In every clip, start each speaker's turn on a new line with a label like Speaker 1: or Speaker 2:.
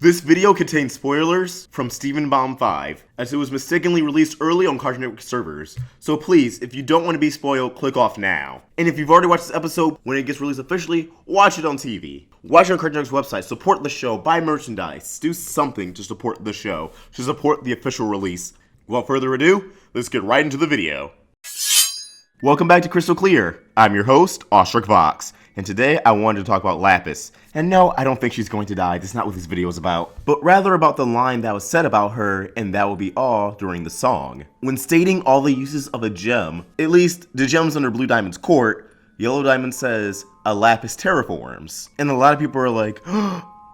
Speaker 1: This video contains spoilers from Steven Bomb 5, as it was mistakenly released early on Cartoon Network servers. So please, if you don't want to be spoiled, click off now. And if you've already watched this episode, when it gets released officially, watch it on TV. Watch it on Cartoon Network's website, support the show, buy merchandise, do something to support the show, to support the official release. Without further ado, let's get right into the video. Welcome back to Crystal Clear. I'm your host, Ostrich Vox, and today I wanted to talk about Lapis. And no, I don't think she's going to die, that's not what this video is about, but rather about the line that was said about her, and that will be all during the song. When stating all the uses of a gem, at least the gems under Blue Diamond's court, Yellow Diamond says, a lapis terraforms. And a lot of people are like,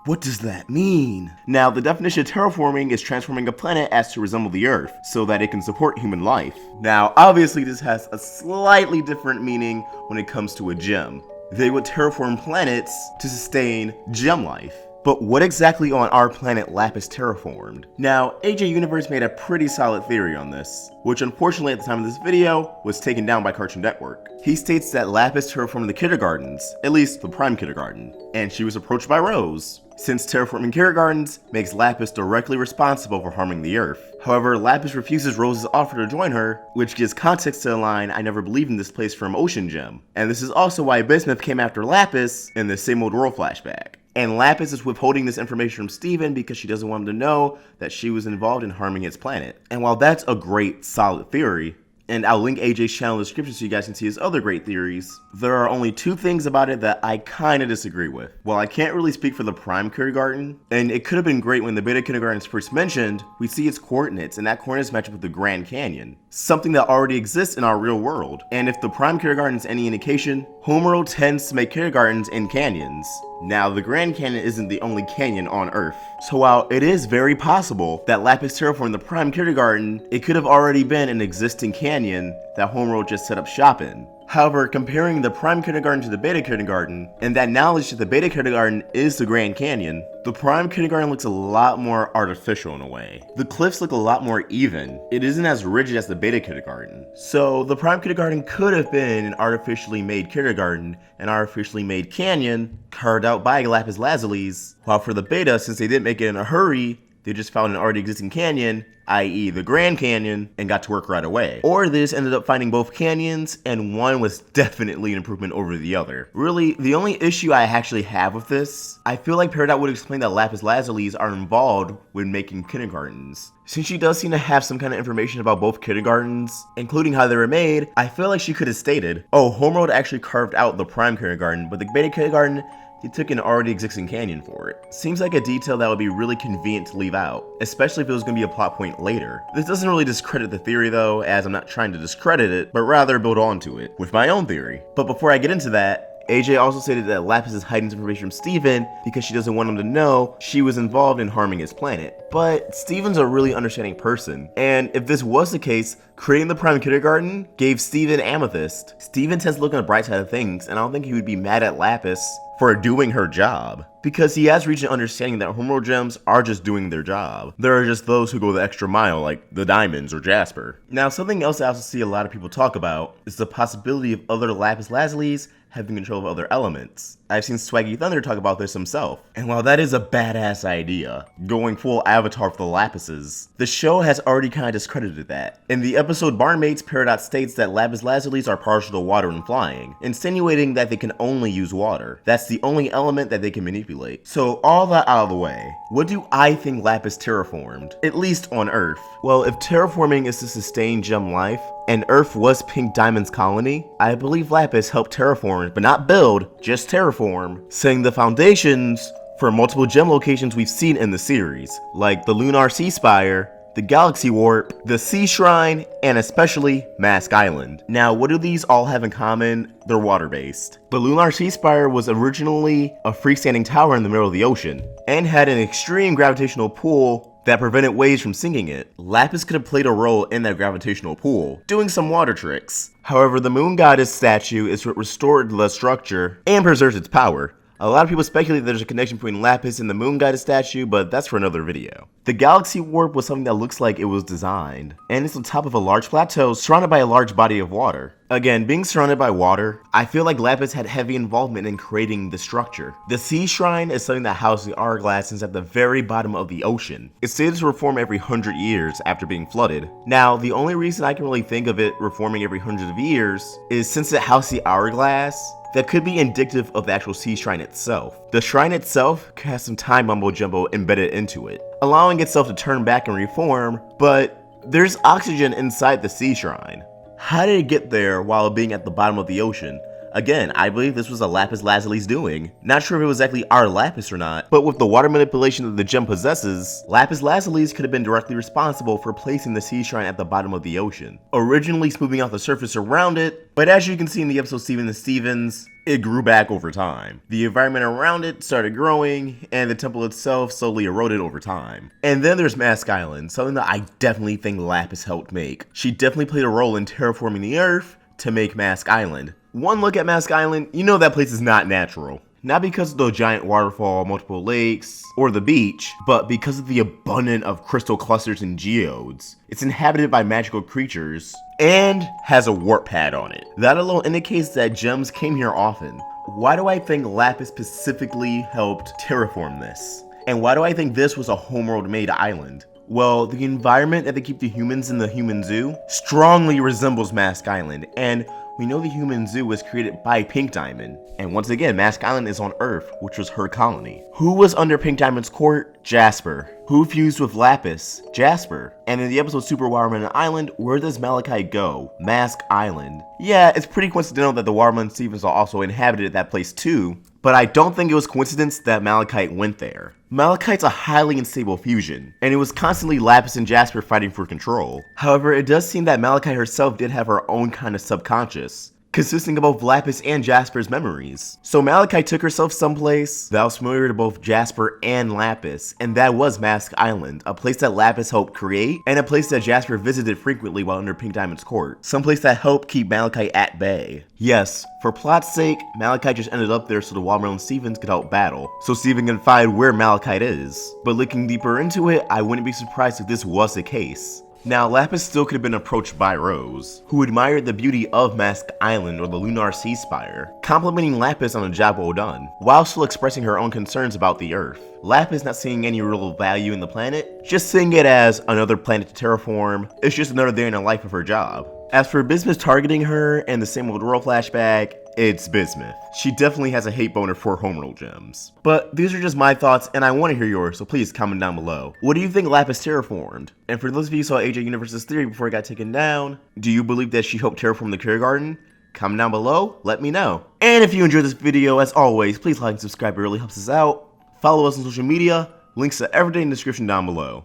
Speaker 1: what does that mean? Now, the definition of terraforming is transforming a planet as to resemble the Earth, so that it can support human life. Now, obviously this has a slightly different meaning when it comes to a gem. They would terraform planets to sustain gem life. But what exactly on our planet Lapis terraformed? Now, AJ Universe made a pretty solid theory on this, which unfortunately at the time of this video was taken down by Cartoon Network. He states that Lapis terraformed the kindergartens, at least the prime kindergarten, and she was approached by Rose, since terraforming kindergartens makes Lapis directly responsible for harming the Earth. However, Lapis refuses Rose's offer to join her, which gives context to the line, "I never believed in this place" from Ocean Gem. And this is also why Bismuth came after Lapis in the same old world flashback. And Lapis is withholding this information from Steven because she doesn't want him to know that she was involved in harming his planet. And while that's a great, solid theory, and I'll link AJ's channel in the description so you guys can see his other great theories, there are only two things about it that I kinda disagree with. While I can't really speak for the prime kindergarten, and it could have been great when the beta kindergarten is first mentioned, we see its coordinates, and that coordinates match up with the Grand Canyon, something that already exists in our real world. And if the prime kindergarten is any indication, Homeworld tends to make kindergartens in canyons. Now, the Grand Canyon isn't the only canyon on Earth. So while it is very possible that Lapis terraformed the prime kindergarten, it could have already been an existing canyon that Homeworld just set up shop in. However, comparing the prime kindergarten to the beta kindergarten, and that knowledge that the beta kindergarten is the Grand Canyon, the prime kindergarten looks a lot more artificial in a way. The cliffs look a lot more even. It isn't as rigid as the beta kindergarten. So the prime kindergarten could have been an artificially made kindergarten, an artificially made canyon, carved out by lapis lazulis, while for the beta, since they didn't make it in a hurry, they just found an already existing canyon, i.e. the Grand Canyon, and got to work right away. Or they just ended up finding both canyons, and one was definitely an improvement over the other. Really, the only issue I actually have with this, I feel like Peridot would explain that lapis lazulis are involved when making kindergartens. Since she does seem to have some kind of information about both kindergartens, including how they were made, I feel like she could have stated, oh, Homeworld actually carved out the prime kindergarten, but the beta kindergarten, he took an already existing canyon for it. Seems like a detail that would be really convenient to leave out, especially if it was going to be a plot point later. This doesn't really discredit the theory though, as I'm not trying to discredit it, but rather build onto it with my own theory. But before I get into that, AJ also stated that Lapis is hiding information from Steven because she doesn't want him to know she was involved in harming his planet. But Steven's a really understanding person, and if this was the case, creating the prime kindergarten gave Steven Amethyst. Steven tends to look on the bright side of things, and I don't think he would be mad at Lapis for doing her job, because he has reached an understanding that Homeworld gems are just doing their job. There are just those who go the extra mile, like the diamonds or Jasper. Now, something else I also see a lot of people talk about is the possibility of other lapis lazulis having control of other elements. I've seen Swaggy Thunder talk about this himself, and while that is a badass idea, going full Avatar for the Lapises, the show has already kind of discredited that. In the episode Barmates, Peridot states that lapis lazulis are partial to water and flying, insinuating that they can only use water. That's the only element that they can manipulate. So all that out of the way, what do I think Lapis terraformed? At least on Earth. Well, if terraforming is to sustain gem life, and Earth was Pink Diamond's colony, I believe Lapis helped terraform, but not build, just terraform, setting the foundations for multiple gem locations we've seen in the series, like the Lunar Sea Spire, the Galaxy Warp, the Sea Shrine, and especially Mask Island. Now, what do these all have in common? They're water-based. The Lunar Sea Spire was originally a freestanding tower in the middle of the ocean, and had an extreme gravitational pull that prevented waves from sinking it. Lapis could have played a role in that gravitational pull, doing some water tricks. However, the Moon Goddess statue is what restored the structure and preserves its power, A lot of people speculate that there's a connection between Lapis and the Moon Goddess statue, but that's for another video. The Galaxy Warp was something that looks like it was designed, and it's on top of a large plateau surrounded by a large body of water. Again, being surrounded by water, I feel like Lapis had heavy involvement in creating the structure. The Sea Shrine is something that houses the hourglass and is at the very bottom of the ocean. It's stated to reform every 100 years after being flooded. Now, the only reason I can really think of it reforming every 100 years is since it houses the hourglass, that could be indicative of the actual Sea Shrine itself. The shrine itself could have some time mumbo jumbo embedded into it, allowing itself to turn back and reform, but there's oxygen inside the Sea Shrine. How did it get there while being at the bottom of the ocean? Again, I believe this was a lapis lazuli's doing. Not sure if it was exactly our lapis or not, but with the water manipulation that the gem possesses, lapis lazulis could have been directly responsible for placing the Sea Shrine at the bottom of the ocean, originally smoothing out the surface around it, but as you can see in the episode Steven and Stevens, it grew back over time. The environment around it started growing, and the temple itself slowly eroded over time. And then there's Mask Island, something that I definitely think Lapis helped make. She definitely played a role in terraforming the Earth to make Mask Island. One look at Mask Island, you know that place is not natural. Not because of the giant waterfall, multiple lakes, or the beach, but because of the abundance of crystal clusters and geodes. It's inhabited by magical creatures, and has a warp pad on it. That alone indicates that gems came here often. Why do I think Lapis specifically helped terraform this? And why do I think this was a homeworld-made island? Well, the environment that they keep the humans in the human zoo strongly resembles Mask Island, and we know the human zoo was created by Pink Diamond. And once again, Mask Island is on Earth, which was her colony. Who was under Pink Diamond's court? Jasper. Who fused with Lapis? Jasper. And in the episode Super Watermelon Island, where does Malachite go? Mask Island. Yeah, it's pretty coincidental that the Watermelon Stevens also inhabited that place too, but I don't think it was coincidence that Malachite went there. Malachite's a highly unstable fusion, and it was constantly Lapis and Jasper fighting for control. However, it does seem that Malachite herself did have her own kind of subconscious, consisting of both Lapis and Jasper's memories. So Malachite took herself someplace that was familiar to both Jasper and Lapis, and that was Mask Island, a place that Lapis helped create, and a place that Jasper visited frequently while under Pink Diamond's court. Someplace that helped keep Malachite at bay. Yes, for plot's sake, Malachite just ended up there so the Watermelon Stevens could help battle, so Steven can find where Malachite is. But looking deeper into it, I wouldn't be surprised if this was the case. Now, Lapis still could have been approached by Rose, who admired the beauty of Mask Island or the Lunar Sea Spire, complimenting Lapis on a job well done, while still expressing her own concerns about the Earth. Lapis not seeing any real value in the planet, just seeing it as another planet to terraform, it's just another day in the life of her job. As for Bismuth targeting her and the same old world flashback, it's Bismuth. She definitely has a hate boner for homeworld gems. But these are just my thoughts, and I want to hear yours, so please comment down below. What do you think Lapis terraformed? And for those of you who saw AJ Universe's theory before it got taken down, do you believe that she helped terraform the kindergarten? Comment down below, let me know. And if you enjoyed this video, as always, please like and subscribe, it really helps us out. Follow us on social media, links to everything in the description down below.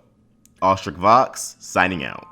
Speaker 1: Awestruck Vox, signing out.